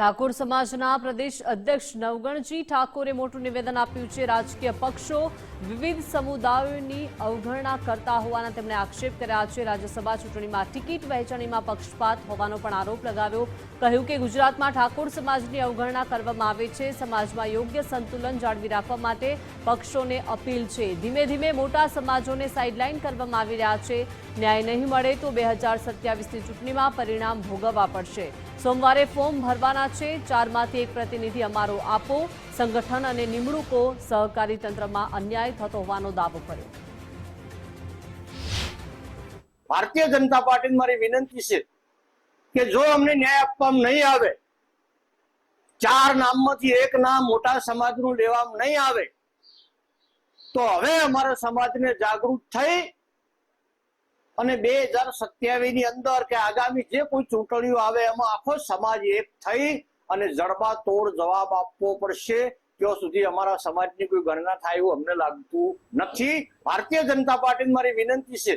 ઠાકોર સમાજના પ્રદેશ અધ્યક્ષ નવગણજી ઠાકોરે મોટું નિવેદન આપ્યું છે। રાજકીય પક્ષો વિવિધ સમુદાયોની અવગણના કરતા હોવાના તેમણે આક્ષેપ કર્યા છે। રાજ્યસભા ચૂંટણીમાં ટિકિટ વહેંચણીમાં પક્ષપાત હોવાનો પણ આરોપ લગાવ્યો। કહ્યું કે ગુજરાતમાં ઠાકોર સમાજની અવગણના કરવામાં આવે છે। સમાજમાં યોગ્ય સંતુલન જાળવી રાખવા માટે પક્ષોને અપીલ છે। ધીમે ધીમે મોટા સમાજોને સાઇડલાઇન કરવામાં આવી રહ્યા છે। ન્યાય નહીં મળે તો 2027ની ચૂંટણીમાં પરિણામ ભોગવવા પડશે। સોમવારે ફોર્મ ભરવાના છે। 4માંથી એક પ્રતિનિધિ અમારો આપો। સંગઠન અને નિમણૂકો સહકારી તંત્રમાં અન્યાય થતો હોવાનો દાવો કર્યો। ભારતીય જનતા પાર્ટીને મારી વિનંતી છે કે જો અમને ન્યાય આપવામાં નહીં આવે, 4 નામમાંથી એક નામ મોટા સમાજનું લેવામાં નહીં આવે તો હવે અમારા સમાજને જાગૃત થઈ અને 2027ની અંદર કે આગામી જે કોઈ ચૂંટણીઓ આવે એમાં આખો સમાજ એક થઈ અને જડબાતોડ જવાબ આપવો પડશે। ત્યાં સુધી અમારા સમાજની કોઈ ગણના થાય એવું અમને લાગતું નથી। ભારતીય જનતા પાર્ટીને મારી વિનંતી છે